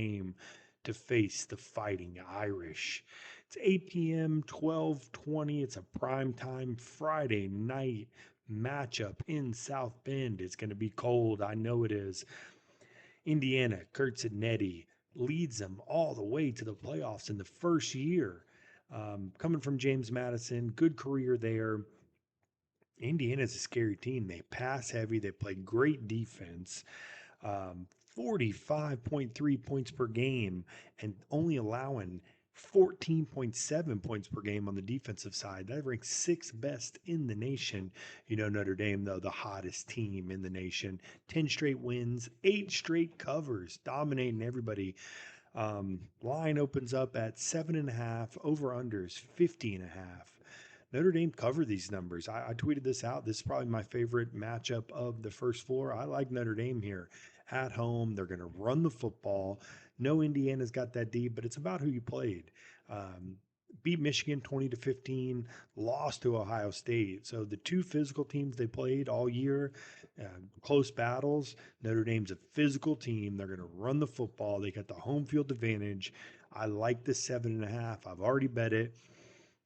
game to face the Fighting Irish. It's 8 p.m., 12:20. It's a prime time Friday night matchup in South Bend. It's going to be cold. I know it is. Indiana, Kurt Sidnetti leads them all the way to the playoffs in the first year. Coming from James Madison, good career there. Indiana's a scary team. They pass heavy. They play great defense. 45.3 points per game and only allowing 14.7 points per game on the defensive side. That ranks sixth best in the nation. You know, Notre Dame, though, the hottest team in the nation. 10 straight wins, 8 straight covers, dominating everybody. Line opens up at 7.5, over unders 50.5. Notre Dame covered these numbers. I tweeted this out. This is probably my favorite matchup of the first four. I like Notre Dame here at home. They're going to run the football. No, Indiana's got that deep, but it's about who you played. Um, Beat Michigan 20-15, lost to Ohio State. So the two physical teams they played all year, close battles. Notre Dame's a physical team. They're going to run the football. They got the home field advantage. I like the 7.5. I've already bet it.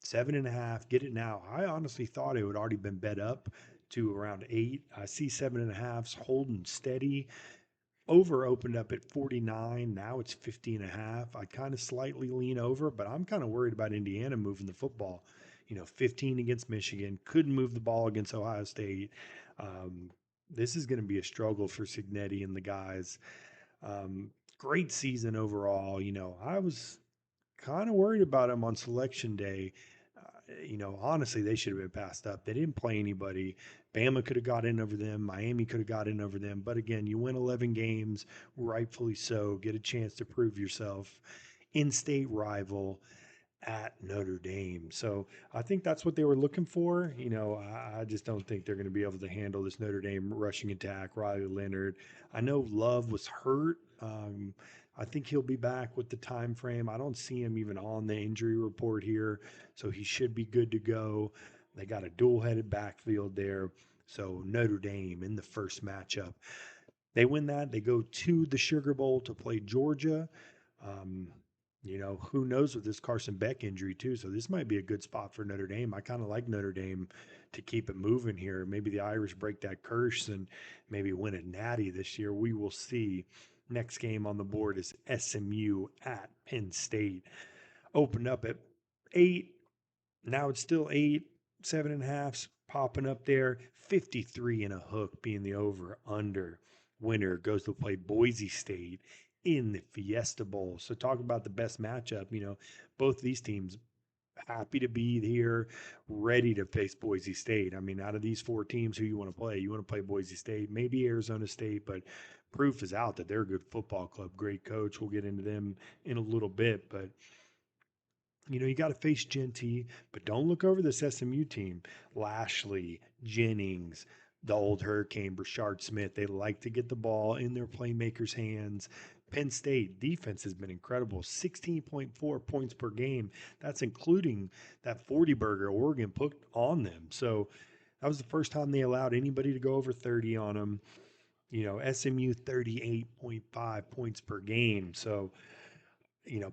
7.5, get it now. I honestly thought it would already been bet up to around 8. I see 7.5's holding steady. Over opened up at 49. Now it's 50.5. I kind of slightly lean over, but I'm kind of worried about Indiana moving the football. 15 against Michigan, couldn't move the ball against Ohio State. This is going to be a struggle for Signetti and the guys. Great season overall. I was kind of worried about him on selection day. Honestly, they should have been passed up. They didn't play anybody. Bama could have got in over them. Miami could have got in over them. But again, you win 11 games, rightfully so. Get a chance to prove yourself. In-state rival at Notre Dame. So I think that's what they were looking for. I just don't think they're going to be able to handle this Notre Dame rushing attack. Riley Leonard. I know Love was hurt. I think he'll be back with the time frame. I don't see him even on the injury report here, so he should be good to go. They got a dual-headed backfield there. So Notre Dame in the first matchup. They win that. They go to the Sugar Bowl to play Georgia. Um, who knows with this Carson Beck injury too. So this might be a good spot for Notre Dame. I kind of like Notre Dame to keep it moving here. Maybe the Irish break that curse and maybe win a natty this year. We will see. Next game on the board is SMU at Penn State. Opened up at 8. Now it's still 8, 7.5's popping up there. 53 and a hook being the over under. Winner goes to play Boise State in the Fiesta Bowl. So talk about the best matchup. Both these teams happy to be here, ready to face Boise State. I mean, out of these four teams, who you want to play? You want to play Boise State, maybe Arizona State, but proof is out that they're a good football club, great coach. We'll get into them in a little bit, but you got to face Genty, but don't look over this SMU team. Lashley, Jennings, the old Hurricane, Brashard Smith. They like to get the ball in their playmakers' hands. Penn State defense has been incredible. 16.4 points per game. That's including that 40 burger Oregon put on them. So that was the first time they allowed anybody to go over 30 on them. SMU 38.5 points per game. So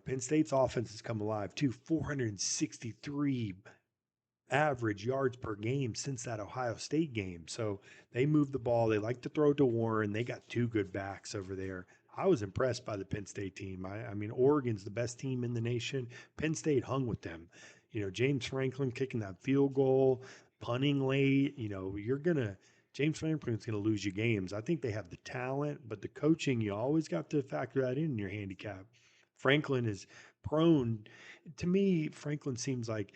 Penn State's offense has come alive too. 463 average yards per game since that Ohio State game. So they move the ball. They like to throw to Warren. They got two good backs over there. I was impressed by the Penn State team. I mean, Oregon's the best team in the nation. Penn State hung with them. James Franklin kicking that field goal, punting late. James Franklin's going to lose you games. I think they have the talent, but the coaching, you always got to factor that in your handicap. Franklin is prone. To me, Franklin seems like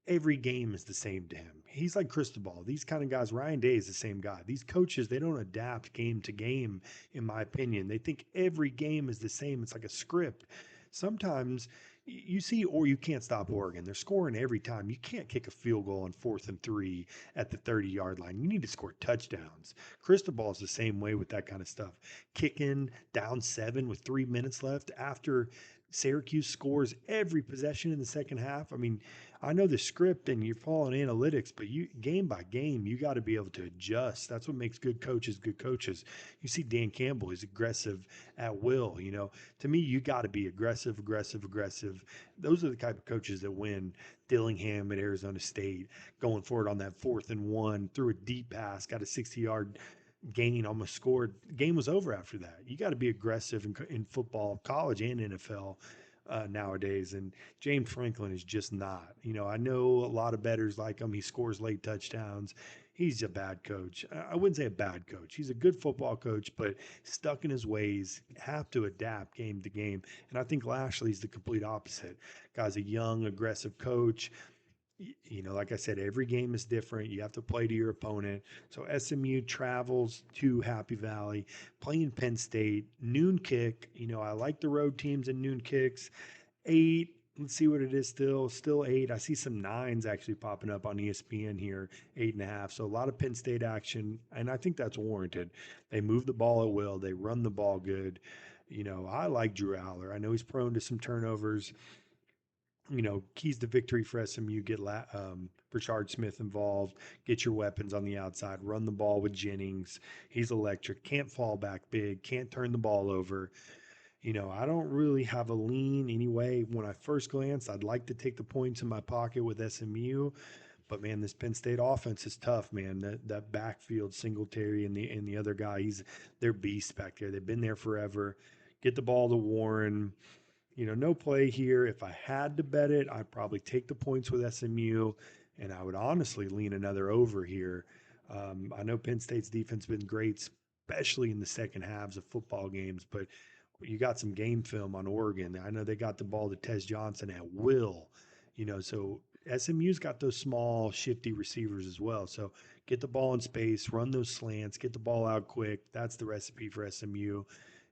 every game is the same to him. He's like Cristobal. These kind of guys, Ryan Day is the same guy. These coaches, they don't adapt game to game, in my opinion. They think every game is the same. It's like a script. Sometimes you see, or you can't stop Oregon. They're scoring every time. You can't kick a field goal on 4th and 3 at the 30-yard line. You need to score touchdowns. Cristobal's the same way with that kind of stuff. Kicking down 7 with 3 minutes left after Syracuse scores every possession in the second half. I mean, I know the script and you're following analytics, but you game by game, you got to be able to adjust. That's what makes good coaches good coaches. You see Dan Campbell, he's aggressive at will. To me, you got to be aggressive, aggressive, aggressive. Those are the type of coaches that win. Dillingham at Arizona State, going for it on that 4th and 1, threw a deep pass, got a 60-yard gain, almost scored. Game was over after that. You got to be aggressive in football, college and NFL nowadays. And James Franklin is just not. I know a lot of bettors like him. He scores late touchdowns. He's a bad coach. I wouldn't say a bad coach. He's a good football coach, but stuck in his ways, have to adapt game to game. And I think Lashley's the complete opposite. Guy's a young, aggressive coach. Like I said, every game is different. You have to play to your opponent. So SMU travels to Happy Valley, playing Penn State, noon kick. I like the road teams and noon kicks. 8. Let's see what it is still 8. I see some 9s actually popping up on ESPN here, 8.5. So a lot of Penn State action, and I think that's warranted. They move the ball at will. They run the ball good. I like Drew Aller. I know he's prone to some turnovers. Keys to victory for SMU, get Rashard Smith involved, get your weapons on the outside, run the ball with Jennings. He's electric, can't fall back big, can't turn the ball over. I don't really have a lean anyway. When I first glance, I'd like to take the points in my pocket with SMU, but man, this Penn State offense is tough, man. That backfield, Singletary and the other guy, they're beasts back there. They've been there forever. Get the ball to Warren. No play here. If I had to bet it, I'd probably take the points with SMU, and I would honestly lean another over here. I know Penn State's defense has been great, especially in the second halves of football games, but you got some game film on Oregon. I know they got the ball to Tez Johnson at will, so SMU's got those small, shifty receivers as well. So get the ball in space, run those slants, get the ball out quick. That's the recipe for SMU.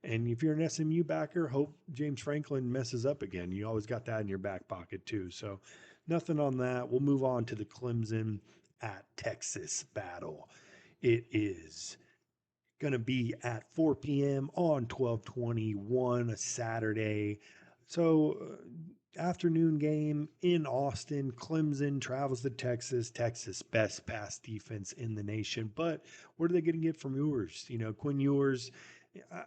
And if you're an SMU backer, hope James Franklin messes up again. You always got that in your back pocket, too. So nothing on that. We'll move on to the Clemson at Texas battle. It is going to be at 4 p.m. on 12/21, a Saturday. So afternoon game in Austin. Clemson travels to Texas. Texas, best pass defense in the nation. But what are they going to get from Ewers? Quinn Ewers.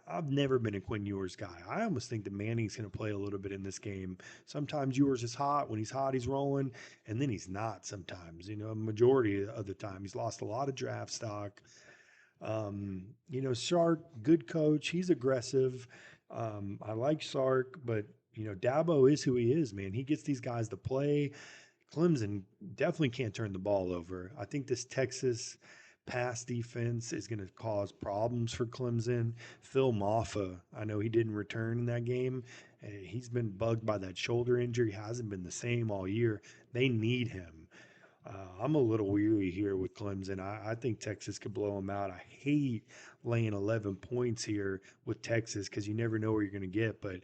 I've never been a Quinn Ewers guy. I almost think that Manning's going to play a little bit in this game. Sometimes Ewers is hot. When he's hot, he's rolling, and then he's not sometimes. A majority of the time. He's lost a lot of draft stock. Sark, good coach. He's aggressive. I like Sark, but Dabo is who he is, man. He gets these guys to play. Clemson definitely can't turn the ball over. I think this Texas pass defense is going to cause problems for Clemson. Phil Maffa, I know he didn't return in that game. He's been bugged by that shoulder injury. He hasn't been the same all year. They need him. I'm a little weary here with Clemson. I think Texas could blow them out. I hate laying 11 points here with Texas because you never know where you're going to get, but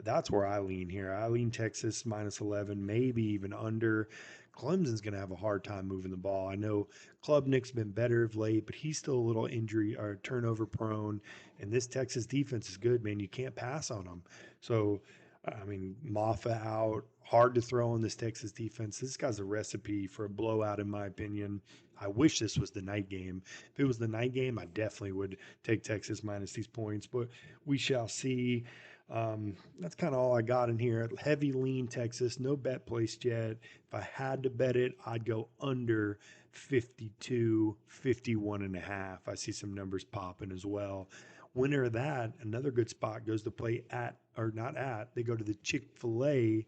that's where I lean here. I lean Texas minus 11, maybe even under. Clemson's going to have a hard time moving the ball. I know Klubnik's been better of late, but he's still a little injury or turnover prone. And this Texas defense is good, man. You can't pass on them. So, Maffa out, hard to throw on this Texas defense. This guy's a recipe for a blowout, in my opinion. I wish this was the night game. If it was the night game, I definitely would take Texas minus these points, but we shall see. That's kind of all I got in here. Heavy lean Texas, no bet placed yet. If I had to bet it, I'd go under 52, 51.5. I see some numbers popping as well. Winner of that, another good spot goes to play they go to the Chick-fil-A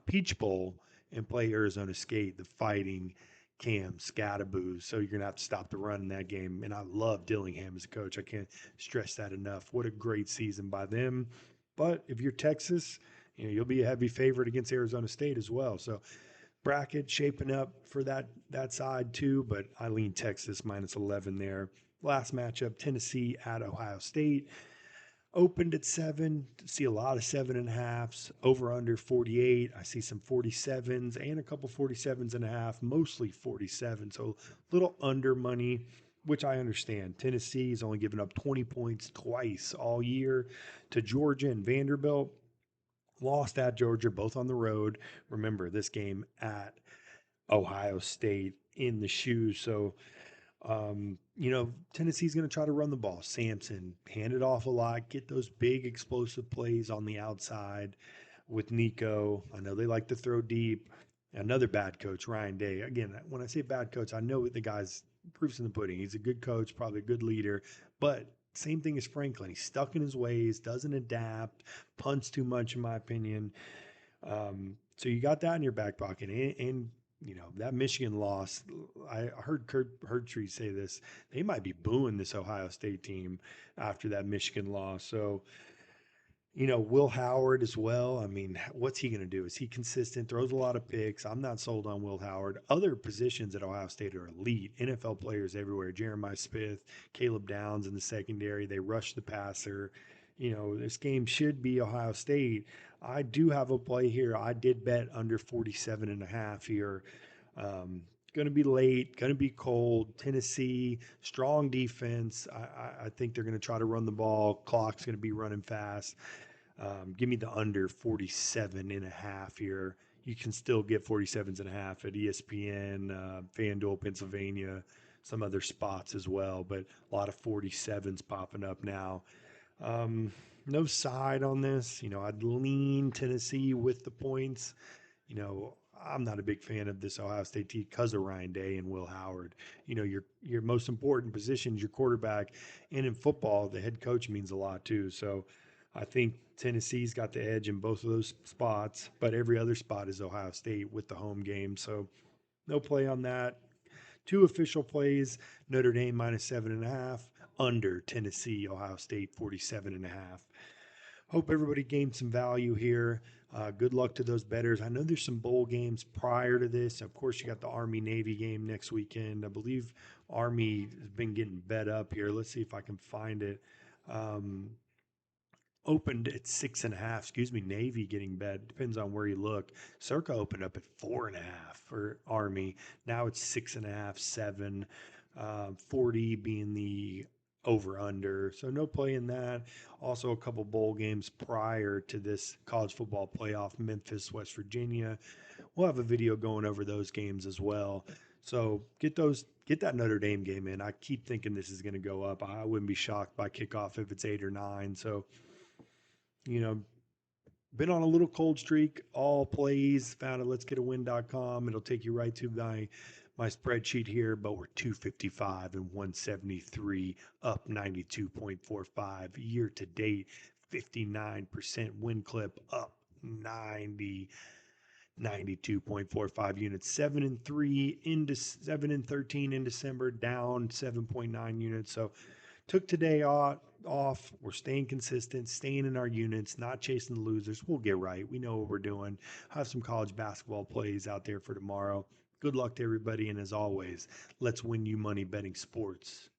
Peach Bowl and play Arizona State, the Fighting Cam Scataboos. So you're going to have to stop the run in that game. And I love Dillingham as a coach. I can't stress that enough. What a great season by them. But if you're Texas, you'll be a heavy favorite against Arizona State as well. So bracket shaping up for that side too, but I lean Texas minus 11 there. Last matchup, Tennessee at Ohio State. Opened at 7. See a lot of 7.5s. Over under 48. I see some 47s and a couple 47.5, mostly 47. So a little under money, which I understand. Tennessee's only given up 20 points twice all year to Georgia and Vanderbilt. lost at Georgia, both on the road. Remember, this game at Ohio State in the shoes. So, Tennessee's going to try to run the ball. Sampson, hand it off a lot, get those big explosive plays on the outside with Nico. I know they like to throw deep. Another bad coach, Ryan Day. Again, when I say bad coach, I know the guy's proofs in the pudding. He's a good coach, probably a good leader, but same thing as Franklin. He's stuck in his ways, doesn't adapt, punts too much, in my opinion. So you got that in your back pocket, and that Michigan loss. I heard Kurt Hertree say this. They might be booing this Ohio State team after that Michigan loss. So Will Howard as well. I mean, what's he going to do? Is he consistent? Throws a lot of picks. I'm not sold on Will Howard. Other positions at Ohio State are elite. NFL players everywhere. Jeremiah Smith, Caleb Downs in the secondary. They rush the passer. This game should be Ohio State. I do have a play here. I did bet under 47.5 here. Going to be late, going to be cold. Tennessee, strong defense. I think they're going to try to run the ball. Clock's going to be running fast. Give me the under 47.5 here. You can still get 47.5 at ESPN, FanDuel, Pennsylvania, some other spots as well, but a lot of 47s popping up now. No side on this. I'd lean Tennessee with the points. I'm not a big fan of this Ohio State team because of Ryan Day and Will Howard. Your most important position is your quarterback, and in football, the head coach means a lot too. So I think Tennessee's got the edge in both of those spots, but every other spot is Ohio State with the home game. So no play on that. Two official plays: Notre Dame -7.5, under Tennessee, Ohio State 47.5. Hope everybody gained some value here. Good luck to those bettors. I know there's some bowl games prior to this. Of course, you got the Army Navy game next weekend. I believe Army has been getting bet up here. Let's see if I can find it. Opened at 6.5. Excuse me, Navy getting bet. Depends on where you look. Circa opened up at 4.5 for Army. Now it's 6.5, 7. 40 being the over under. So no play in that. Also a couple bowl games prior to this college football playoff, Memphis, West Virginia. We'll have a video going over those games as well. So get that Notre Dame game in. I keep thinking this is going to go up. I wouldn't be shocked by kickoff if it's 8 or 9. So, you know, been on a little cold streak. All plays found at letsgetawin.com. It'll take you right to my spreadsheet here, but we're 255 and 173, up 92.45 year to date. 59% win clip, up 92.45 units. 7-3 into 7-13 in December, down 7.9 units. So took today off. We're staying consistent, staying in our units, not chasing the losers. We'll get right. We know what we're doing. Have some college basketball plays out there for tomorrow. Good luck to everybody. And as always, let's win you money betting sports.